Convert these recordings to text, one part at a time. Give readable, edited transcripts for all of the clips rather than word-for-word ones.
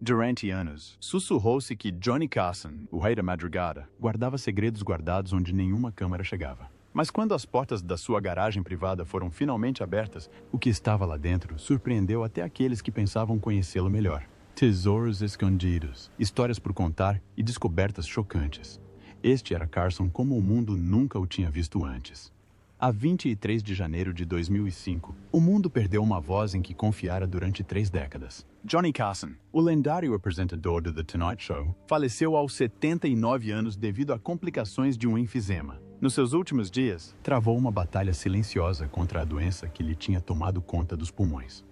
Durante anos, sussurrou-se que Johnny Carson, o rei da madrugada, guardava segredos guardados onde nenhuma câmara chegava. Mas quando as portas da sua garagem privada foram finalmente abertas, o que estava lá dentro surpreendeu até aqueles que pensavam conhecê-lo melhor. Tesouros escondidos, histórias por contar e descobertas chocantes. Este era Carson como o mundo nunca o tinha visto antes. A 23 de janeiro de 2005, o mundo perdeu uma voz em que confiara durante 3 décadas. Johnny Carson, o lendário apresentador do The Tonight Show, faleceu aos 79 anos devido a complicações de um enfisema. Nos seus últimos dias, travou uma batalha silenciosa contra a doença que lhe tinha tomado conta dos pulmões.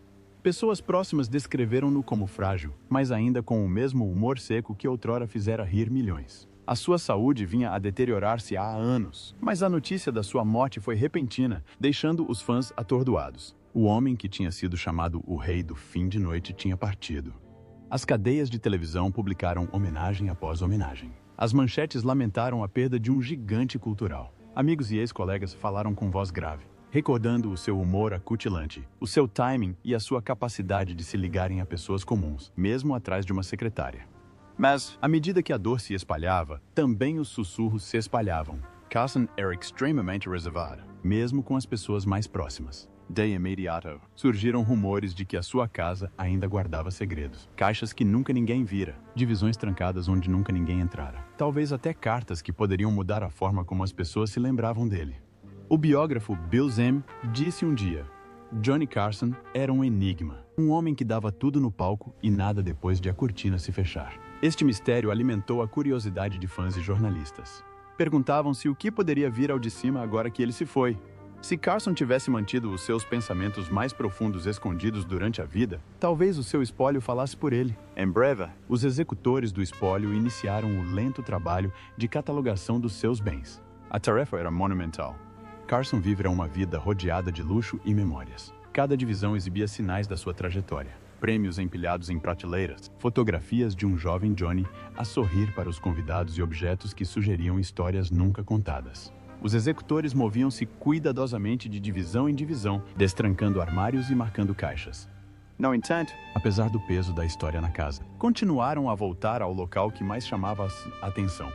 Pessoas próximas descreveram-no como frágil, mas ainda com o mesmo humor seco que outrora fizera rir milhões. A sua saúde vinha a deteriorar-se há anos, mas a notícia da sua morte foi repentina, deixando os fãs atordoados. O homem que tinha sido chamado o Rei do Fim de Noite tinha partido. As cadeias de televisão publicaram homenagem após homenagem. As manchetes lamentaram a perda de um gigante cultural. Amigos e ex-colegas falaram com voz grave, recordando o seu humor acutilante, o seu timing e a sua capacidade de se ligarem a pessoas comuns, mesmo atrás de uma secretária. Mas, à medida que a dor se espalhava, também os sussurros se espalhavam. Carson era extremamente reservado, mesmo com as pessoas mais próximas. De imediato, surgiram rumores de que a sua casa ainda guardava segredos. Caixas que nunca ninguém vira, divisões trancadas onde nunca ninguém entrara. Talvez até cartas que poderiam mudar a forma como as pessoas se lembravam dele. O biógrafo Bill Zim disse um dia: Johnny Carson era um enigma, um homem que dava tudo no palco e nada depois de a cortina se fechar. Este mistério alimentou a curiosidade de fãs e jornalistas. Perguntavam-se o que poderia vir ao de cima agora que ele se foi. Se Carson tivesse mantido os seus pensamentos mais profundos escondidos durante a vida, talvez o seu espólio falasse por ele. Em breve, os executores do espólio iniciaram o lento trabalho de catalogação dos seus bens. A tarefa era monumental. Carson vivera uma vida rodeada de luxo e memórias. Cada divisão exibia sinais da sua trajetória. Prêmios empilhados em prateleiras, fotografias de um jovem Johnny a sorrir para os convidados e objetos que sugeriam histórias nunca contadas. Os executores moviam-se cuidadosamente de divisão em divisão, destrancando armários e marcando caixas. No entanto, apesar do peso da história na casa, continuaram a voltar ao local que mais chamava a atenção,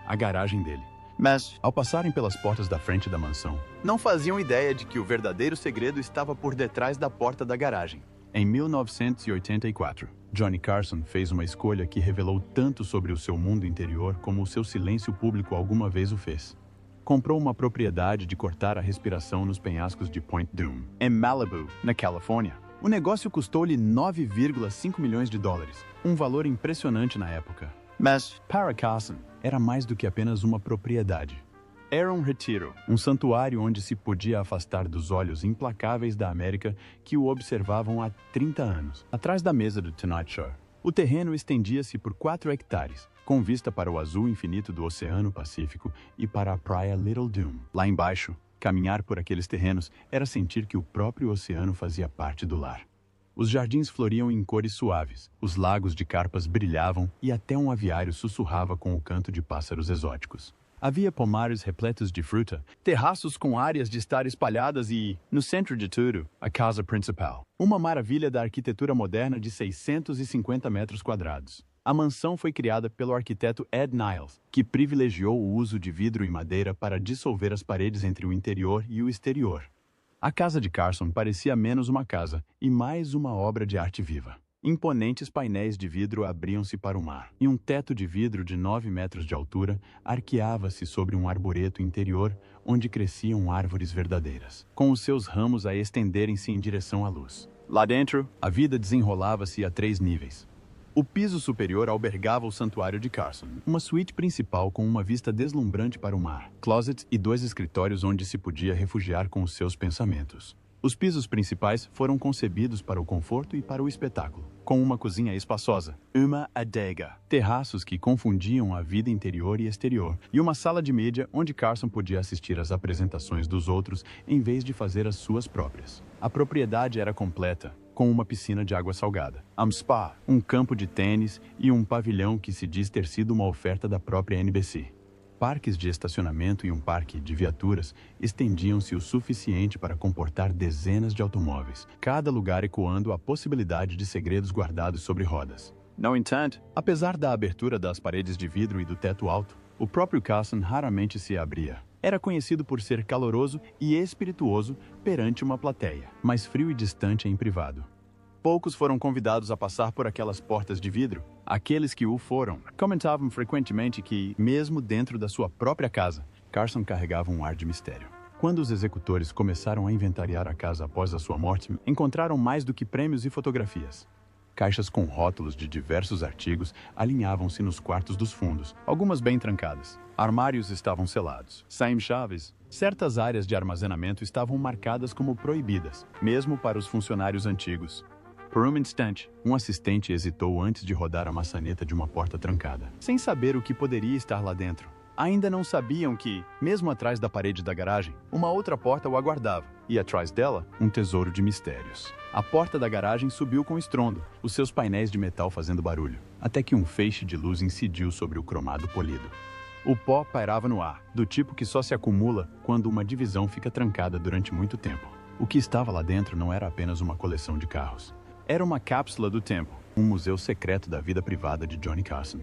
a garagem dele. Mas, ao passarem pelas portas da frente da mansão, não faziam ideia de que o verdadeiro segredo estava por detrás da porta da garagem. Em 1984, Johnny Carson fez uma escolha que revelou tanto sobre o seu mundo interior como o seu silêncio público alguma vez o fez. Comprou uma propriedade de cortar a respiração nos penhascos de Point Dume, em Malibu, na Califórnia. O negócio custou-lhe 9,5 milhões de dólares, um valor impressionante na época. Mas, para Carson, era mais do que apenas uma propriedade. Era um retiro, um santuário onde se podia afastar dos olhos implacáveis da América que o observavam há 30 anos. Atrás da mesa do Tonight Show, o terreno estendia-se por 4 hectares, com vista para o azul infinito do Oceano Pacífico e para a praia Little Dume. Lá embaixo, caminhar por aqueles terrenos era sentir que o próprio oceano fazia parte do lar. Os jardins floriam em cores suaves, os lagos de carpas brilhavam e até um aviário sussurrava com o canto de pássaros exóticos. Havia pomares repletos de fruta, terraços com áreas de estar espalhadas e, no centro de tudo, a casa principal. Uma maravilha da arquitetura moderna de 650 metros quadrados. A mansão foi criada pelo arquiteto Ed Niles, que privilegiou o uso de vidro e madeira para dissolver as paredes entre o interior e o exterior. A casa de Carson parecia menos uma casa e mais uma obra de arte viva. Imponentes painéis de vidro abriam-se para o mar, e um teto de vidro de 9 metros de altura arqueava-se sobre um arboreto interior onde cresciam árvores verdadeiras, com os seus ramos a estenderem-se em direção à luz. Lá dentro, a vida desenrolava-se a 3 níveis. O piso superior albergava o santuário de Carson, uma suíte principal com uma vista deslumbrante para o mar, closets e 2 escritórios onde se podia refugiar com os seus pensamentos. Os pisos principais foram concebidos para o conforto e para o espetáculo, com uma cozinha espaçosa, uma adega, terraços que confundiam a vida interior e exterior, e uma sala de mídia onde Carson podia assistir às apresentações dos outros em vez de fazer as suas próprias. A propriedade era completa, com uma piscina de água salgada, um spa, um campo de tênis e um pavilhão que se diz ter sido uma oferta da própria NBC. Parques de estacionamento e um parque de viaturas estendiam-se o suficiente para comportar dezenas de automóveis, cada lugar ecoando a possibilidade de segredos guardados sobre rodas. No entanto, apesar da abertura das paredes de vidro e do teto alto, o próprio Carson raramente se abria. Era conhecido por ser caloroso e espirituoso perante uma plateia, mas frio e distante em privado. Poucos foram convidados a passar por aquelas portas de vidro. Aqueles que o foram comentavam frequentemente que, mesmo dentro da sua própria casa, Carson carregava um ar de mistério. Quando os executores começaram a inventariar a casa após a sua morte, encontraram mais do que prêmios e fotografias. Caixas com rótulos de diversos artigos alinhavam-se nos quartos dos fundos, algumas bem trancadas. Armários estavam selados, sem chaves. Certas áreas de armazenamento estavam marcadas como proibidas, mesmo para os funcionários antigos. Por um instante, um assistente hesitou antes de rodar a maçaneta de uma porta trancada, sem saber o que poderia estar lá dentro. Ainda não sabiam que, mesmo atrás da parede da garagem, uma outra porta o aguardava, e atrás dela, um tesouro de mistérios. A porta da garagem subiu com estrondo, os seus painéis de metal fazendo barulho, até que um feixe de luz incidiu sobre o cromado polido. O pó pairava no ar, do tipo que só se acumula quando uma divisão fica trancada durante muito tempo. O que estava lá dentro não era apenas uma coleção de carros. Era uma cápsula do tempo, um museu secreto da vida privada de Johnny Carson.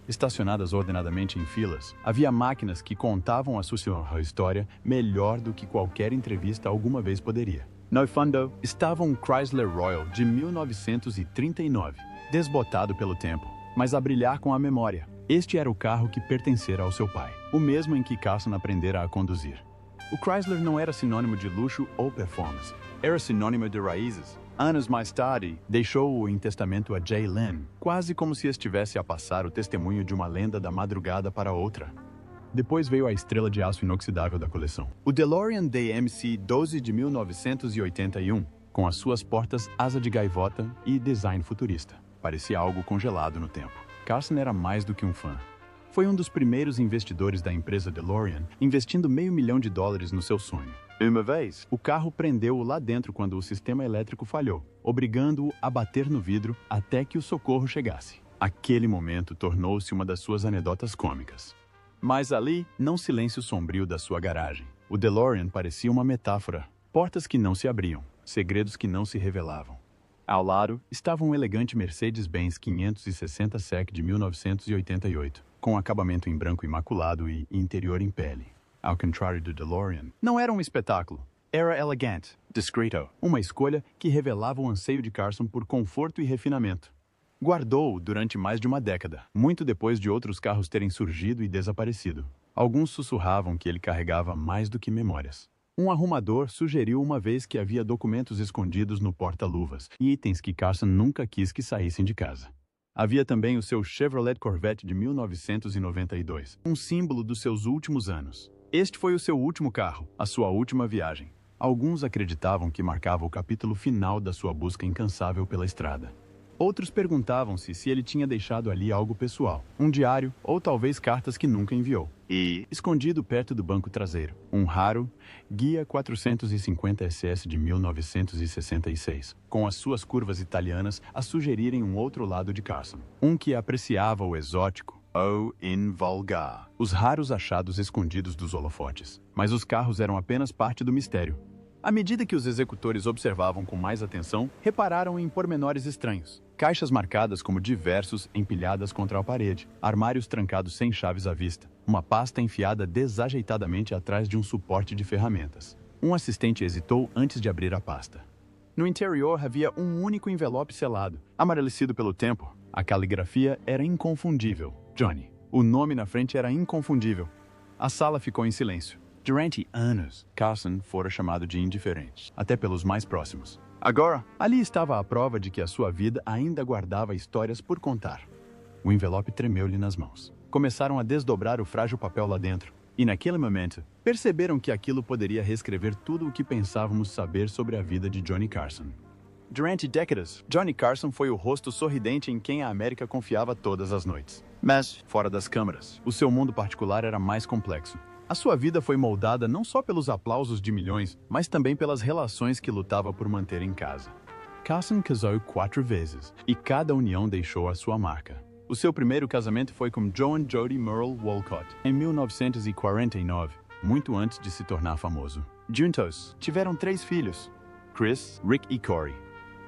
Estacionadas ordenadamente em filas, havia máquinas que contavam a sua história melhor do que qualquer entrevista alguma vez poderia. No fundo, estava um Chrysler Royal de 1939, desbotado pelo tempo, mas a brilhar com a memória. Este era o carro que pertencera ao seu pai, o mesmo em que Carson aprendera a conduzir. O Chrysler não era sinônimo de luxo ou performance, era sinônimo de raízes. Anos mais tarde, deixou-o em testamento a Jay Lynn, quase como se estivesse a passar o testemunho de uma lenda da madrugada para outra. Depois veio a estrela de aço inoxidável da coleção, o DeLorean DMC-12 de 1981, com as suas portas asa de gaivota e design futurista. Parecia algo congelado no tempo. Carson era mais do que um fã. Foi um dos primeiros investidores da empresa DeLorean, investindo $500 mil no seu sonho. Uma vez, o carro prendeu-o lá dentro quando o sistema elétrico falhou, obrigando-o a bater no vidro até que o socorro chegasse. Aquele momento tornou-se uma das suas anedotas cômicas. Mas ali, não silêncio sombrio da sua garagem. O DeLorean parecia uma metáfora. Portas que não se abriam, segredos que não se revelavam. Ao lado, estava um elegante Mercedes-Benz 560 SEC de 1988, com acabamento em branco imaculado e interior em pele. Ao contrário do DeLorean, não era um espetáculo. Era elegante, discreto, uma escolha que revelava o anseio de Carson por conforto e refinamento. Guardou-o durante mais de uma década, muito depois de outros carros terem surgido e desaparecido. Alguns sussurravam que ele carregava mais do que memórias. Um arrumador sugeriu uma vez que havia documentos escondidos no porta-luvas e itens que Carson nunca quis que saíssem de casa. Havia também o seu Chevrolet Corvette de 1992, um símbolo dos seus últimos anos. Este foi o seu último carro, a sua última viagem. Alguns acreditavam que marcava o capítulo final da sua busca incansável pela estrada. Outros perguntavam-se se ele tinha deixado ali algo pessoal, um diário ou talvez cartas que nunca enviou. E, escondido perto do banco traseiro, um raro Guia 450 SS de 1966, com as suas curvas italianas a sugerirem um outro lado de Carson. Um que apreciava o exótico, ou invulgar, os raros achados escondidos dos holofotes. Mas os carros eram apenas parte do mistério. À medida que os executores observavam com mais atenção, repararam em pormenores estranhos. Caixas marcadas como diversos empilhadas contra a parede, armários trancados sem chaves à vista, uma pasta enfiada desajeitadamente atrás de um suporte de ferramentas. Um assistente hesitou antes de abrir a pasta. No interior havia um único envelope selado, amarelecido pelo tempo. A caligrafia era inconfundível. Johnny. O nome na frente era inconfundível. A sala ficou em silêncio. Durante anos, Carson fora chamado de indiferente, até pelos mais próximos. Agora, ali estava a prova de que a sua vida ainda guardava histórias por contar. O envelope tremeu-lhe nas mãos. Começaram a desdobrar o frágil papel lá dentro. E naquele momento, perceberam que aquilo poderia reescrever tudo o que pensávamos saber sobre a vida de Johnny Carson. Durante décadas, Johnny Carson foi o rosto sorridente em quem a América confiava todas as noites. Mas, fora das câmeras, o seu mundo particular era mais complexo. A sua vida foi moldada não só pelos aplausos de milhões, mas também pelas relações que lutava por manter em casa. Carson casou 4 vezes, e cada união deixou a sua marca. O seu primeiro casamento foi com Joan Jody Merle Walcott, em 1949, muito antes de se tornar famoso. Juntos, tiveram 3 filhos, Chris, Rick e Corey.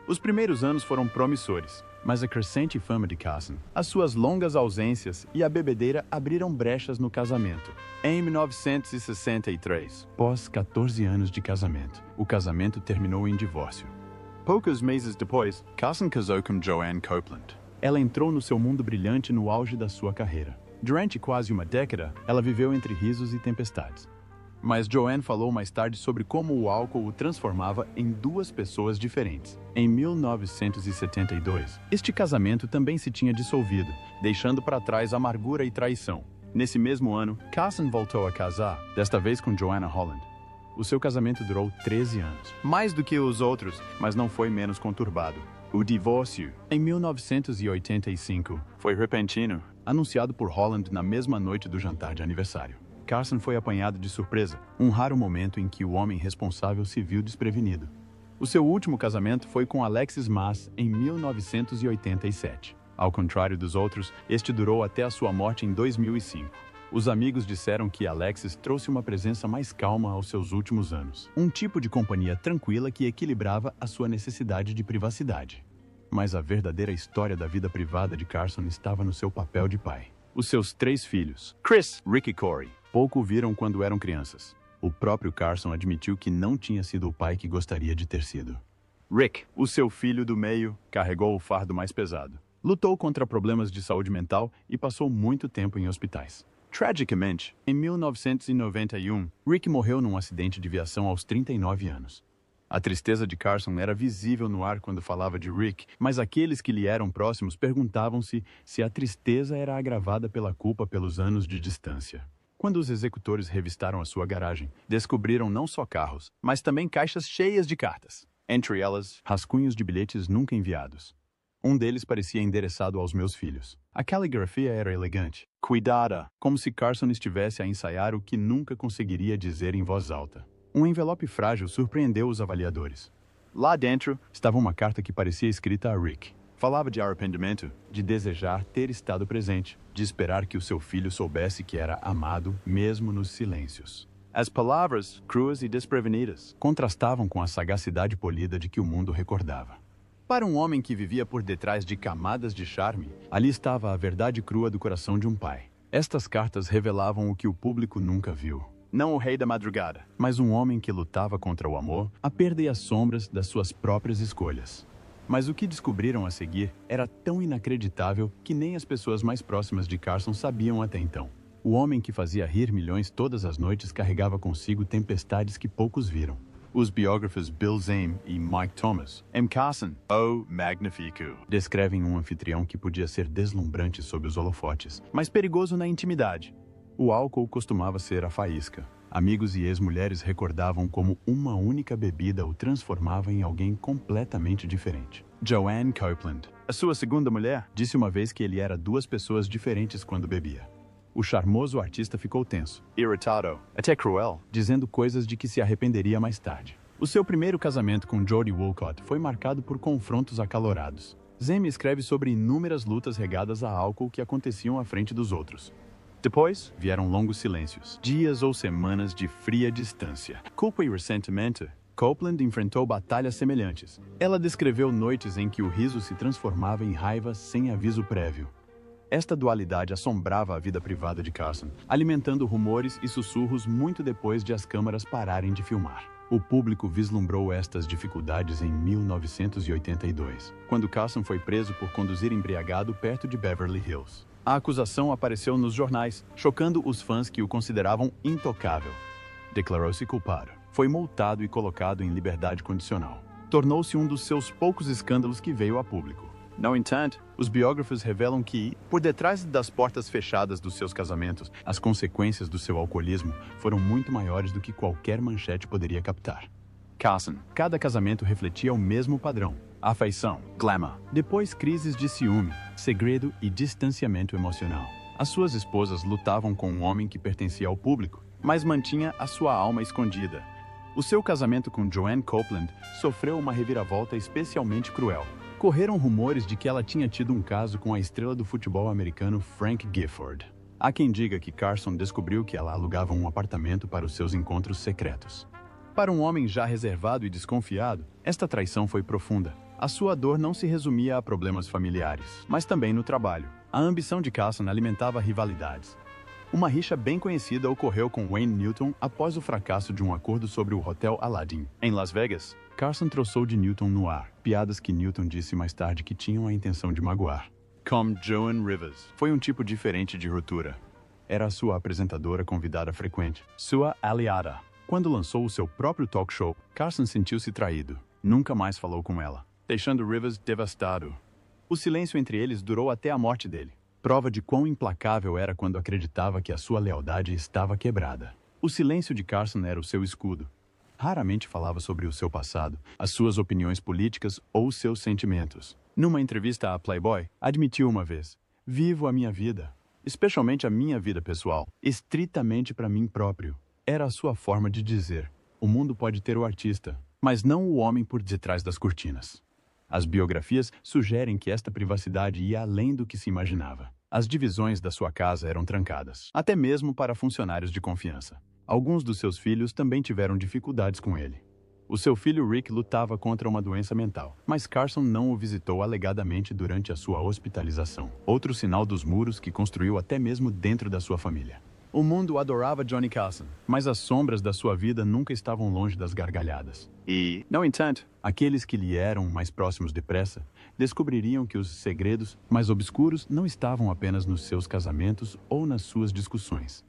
Os primeiros anos foram promissores. Mas a crescente fama de Carson, as suas longas ausências e a bebedeira abriram brechas no casamento. Em 1963, após 14 anos de casamento, o casamento terminou em divórcio. Poucos meses depois, Carson casou com Joanne Copeland. Ela entrou no seu mundo brilhante no auge da sua carreira. Durante quase uma década, ela viveu entre risos e tempestades. Mas Joanne falou mais tarde sobre como o álcool o transformava em duas pessoas diferentes. Em 1972, este casamento também se tinha dissolvido, deixando para trás amargura e traição. Nesse mesmo ano, Carson voltou a casar, desta vez com Joanna Holland. O seu casamento durou 13 anos, mais do que os outros, mas não foi menos conturbado. O divórcio, em 1985, foi repentino, anunciado por Holland na mesma noite do jantar de aniversário. Carson foi apanhado de surpresa, um raro momento em que o homem responsável se viu desprevenido. O seu último casamento foi com Alexis Maas em 1987. Ao contrário dos outros, este durou até a sua morte em 2005. Os amigos disseram que Alexis trouxe uma presença mais calma aos seus últimos anos. Um tipo de companhia tranquila que equilibrava a sua necessidade de privacidade. Mas a verdadeira história da vida privada de Carson estava no seu papel de pai. Os seus 3 filhos, Chris, Rick e Corey, pouco o viram quando eram crianças. O próprio Carson admitiu que não tinha sido o pai que gostaria de ter sido. Rick, o seu filho do meio, carregou o fardo mais pesado. Lutou contra problemas de saúde mental e passou muito tempo em hospitais. Tragicamente, em 1991, Rick morreu num acidente de viação aos 39 anos. A tristeza de Carson era visível no ar quando falava de Rick, mas aqueles que lhe eram próximos perguntavam-se se a tristeza era agravada pela culpa pelos anos de distância. Quando os executores revistaram a sua garagem, descobriram não só carros, mas também caixas cheias de cartas. Entre elas, rascunhos de bilhetes nunca enviados. Um deles parecia endereçado aos meus filhos. A caligrafia era elegante, cuidada, como se Carson estivesse a ensaiar o que nunca conseguiria dizer em voz alta. Um envelope frágil surpreendeu os avaliadores. Lá dentro estava uma carta que parecia escrita a Rick. Falava de arrependimento, de desejar ter estado presente, de esperar que o seu filho soubesse que era amado mesmo nos silêncios. As palavras, cruas e desprevenidas, contrastavam com a sagacidade polida de que o mundo recordava. Para um homem que vivia por detrás de camadas de charme, ali estava a verdade crua do coração de um pai. Estas cartas revelavam o que o público nunca viu. Não o rei da madrugada, mas um homem que lutava contra o amor, a perda e as sombras das suas próprias escolhas. Mas o que descobriram a seguir era tão inacreditável que nem as pessoas mais próximas de Carson sabiam até então. O homem que fazia rir milhões todas as noites carregava consigo tempestades que poucos viram. Os biógrafos Bill Zane e Mike Thomas, M. Carson, o Magnifico, descrevem um anfitrião que podia ser deslumbrante sob os holofotes, mas perigoso na intimidade. O álcool costumava ser a faísca. Amigos e ex-mulheres recordavam como uma única bebida o transformava em alguém completamente diferente. Joanne Copeland, a sua segunda mulher, disse uma vez que ele era 2 pessoas diferentes quando bebia. O charmoso artista ficou tenso, irritado, até cruel, dizendo coisas de que se arrependeria mais tarde. O seu primeiro casamento com Jodie Wolcott foi marcado por confrontos acalorados. Zane escreve sobre inúmeras lutas regadas a álcool que aconteciam à frente dos outros. Depois, vieram longos silêncios, dias ou semanas de fria distância. Culpa e ressentimento. Copeland enfrentou batalhas semelhantes. Ela descreveu noites em que o riso se transformava em raiva sem aviso prévio. Esta dualidade assombrava a vida privada de Carson, alimentando rumores e sussurros muito depois de as câmeras pararem de filmar. O público vislumbrou estas dificuldades em 1982, quando Carson foi preso por conduzir embriagado perto de Beverly Hills. A acusação apareceu nos jornais, chocando os fãs que o consideravam intocável. Declarou-se culpado. Foi multado e colocado em liberdade condicional. Tornou-se um dos seus poucos escândalos que veio a público. No entanto, os biógrafos revelam que, por detrás das portas fechadas dos seus casamentos, as consequências do seu alcoolismo foram muito maiores do que qualquer manchete poderia captar. Carson, cada casamento refletia o mesmo padrão. Afeição, glamour. Depois crises de ciúme, segredo e distanciamento emocional. As suas esposas lutavam com um homem que pertencia ao público, mas mantinha a sua alma escondida. O seu casamento com Joanne Copeland sofreu uma reviravolta especialmente cruel. Correram rumores de que ela tinha tido um caso com a estrela do futebol americano Frank Gifford. Há quem diga que Carson descobriu que ela alugava um apartamento para os seus encontros secretos. Para um homem já reservado e desconfiado, esta traição foi profunda. A sua dor não se resumia a problemas familiares, mas também no trabalho. A ambição de Carson alimentava rivalidades. Uma rixa bem conhecida ocorreu com Wayne Newton após o fracasso de um acordo sobre o Hotel Aladdin. Em Las Vegas, Carson troçou de Newton no ar, piadas que Newton disse mais tarde que tinham a intenção de magoar. Como Joan Rivers foi um tipo diferente de ruptura. Era a sua apresentadora convidada frequente, sua aliada. Quando lançou o seu próprio talk show, Carson sentiu-se traído. Nunca mais falou com ela, deixando Rivers devastado. O silêncio entre eles durou até a morte dele. Prova de quão implacável era quando acreditava que a sua lealdade estava quebrada. O silêncio de Carson era o seu escudo. Raramente falava sobre o seu passado, as suas opiniões políticas ou seus sentimentos. Numa entrevista à Playboy, admitiu uma vez: "Vivo a minha vida, especialmente a minha vida pessoal, estritamente para mim próprio." Era a sua forma de dizer: o mundo pode ter o artista, mas não o homem por detrás das cortinas. As biografias sugerem que esta privacidade ia além do que se imaginava. As divisões da sua casa eram trancadas, até mesmo para funcionários de confiança. Alguns dos seus filhos também tiveram dificuldades com ele. O seu filho Rick lutava contra uma doença mental, mas Carson não o visitou alegadamente durante a sua hospitalização. Outro sinal dos muros que construiu até mesmo dentro da sua família. O mundo adorava Johnny Carson, mas as sombras da sua vida nunca estavam longe das gargalhadas. E, no entanto, aqueles que lhe eram mais próximos depressa descobririam que os segredos mais obscuros não estavam apenas nos seus casamentos ou nas suas discussões.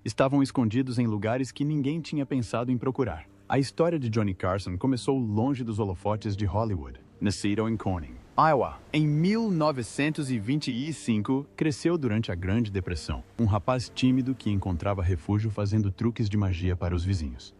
Estavam escondidos em lugares que ninguém tinha pensado em procurar. A história de Johnny Carson começou longe dos holofotes de Hollywood. Nascido em Corning, Iowa, em 1925, cresceu durante a Grande Depressão. Um rapaz tímido que encontrava refúgio fazendo truques de magia para os vizinhos.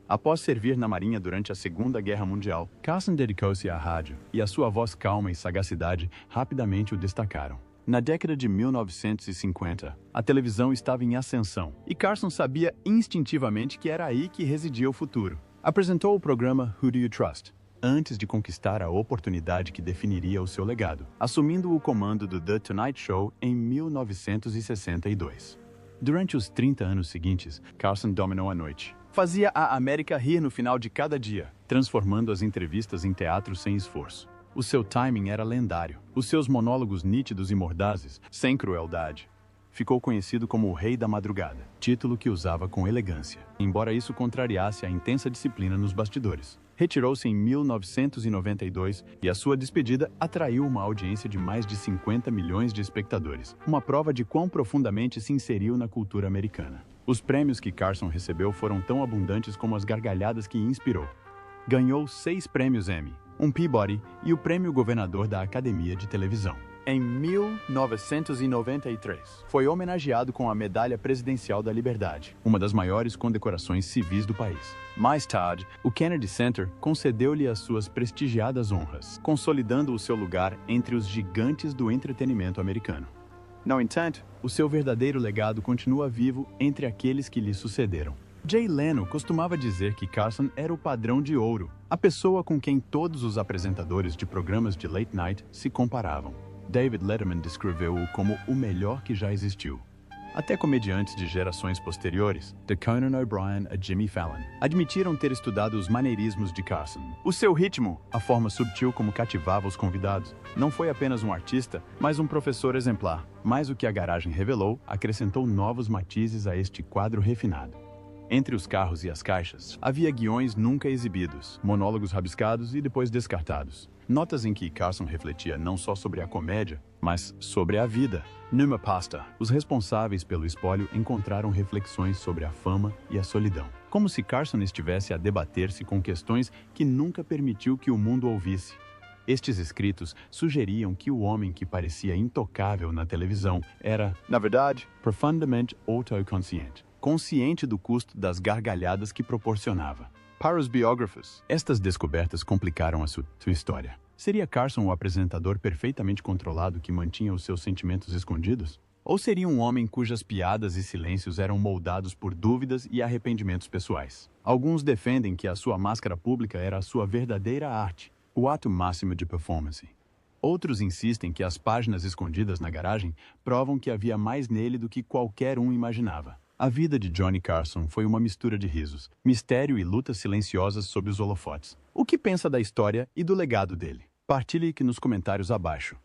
Após servir na Marinha durante a Segunda Guerra Mundial, Carson dedicou-se à rádio, e a sua voz calma e sagacidade rapidamente o destacaram. Na década de 1950, a televisão estava em ascensão, e Carson sabia instintivamente que era aí que residia o futuro. Apresentou o programa Who Do You Trust? Antes de conquistar a oportunidade que definiria o seu legado, assumindo o comando do The Tonight Show em 1962. Durante os 30 anos seguintes, Carson dominou a noite. Fazia a América rir no final de cada dia, transformando as entrevistas em teatro sem esforço. O seu timing era lendário, os seus monólogos nítidos e mordazes, sem crueldade. Ficou conhecido como o Rei da Madrugada, título que usava com elegância, embora isso contrariasse a intensa disciplina nos bastidores. Retirou-se em 1992 e a sua despedida atraiu uma audiência de mais de 50 milhões de espectadores, uma prova de quão profundamente se inseriu na cultura americana. Os prêmios que Carson recebeu foram tão abundantes como as gargalhadas que inspirou. Ganhou 6 prêmios Emmy, um Peabody e o Prêmio Governador da Academia de Televisão. Em 1993, foi homenageado com a Medalha Presidencial da Liberdade, uma das maiores condecorações civis do país. Mais tarde, o Kennedy Center concedeu-lhe as suas prestigiadas honras, consolidando o seu lugar entre os gigantes do entretenimento americano. No entanto, o seu verdadeiro legado continua vivo entre aqueles que lhe sucederam. Jay Leno costumava dizer que Carson era o padrão de ouro, a pessoa com quem todos os apresentadores de programas de late night se comparavam. David Letterman descreveu-o como o melhor que já existiu. Até comediantes de gerações posteriores, de Conan O'Brien a Jimmy Fallon, admitiram ter estudado os maneirismos de Carson. O seu ritmo, a forma subtil como cativava os convidados, não foi apenas um artista, mas um professor exemplar. Mas o que a garagem revelou acrescentou novos matizes a este quadro refinado. Entre os carros e as caixas, havia guiões nunca exibidos, monólogos rabiscados e depois descartados. Notas em que Carson refletia não só sobre a comédia, mas sobre a vida. Numa pasta, os responsáveis pelo espólio encontraram reflexões sobre a fama e a solidão. Como se Carson estivesse a debater-se com questões que nunca permitiu que o mundo ouvisse. Estes escritos sugeriam que o homem que parecia intocável na televisão era, na verdade, profundamente autoconsciente. Consciente do custo das gargalhadas que proporcionava. Para os biógrafos, estas descobertas complicaram a sua história. Seria Carson o apresentador perfeitamente controlado que mantinha os seus sentimentos escondidos? Ou seria um homem cujas piadas e silêncios eram moldados por dúvidas e arrependimentos pessoais? Alguns defendem que a sua máscara pública era a sua verdadeira arte, o ato máximo de performance. Outros insistem que as páginas escondidas na garagem provam que havia mais nele do que qualquer um imaginava. A vida de Johnny Carson foi uma mistura de risos, mistério e lutas silenciosas sob os holofotes. O que pensa da história e do legado dele? Partilhe aqui nos comentários abaixo.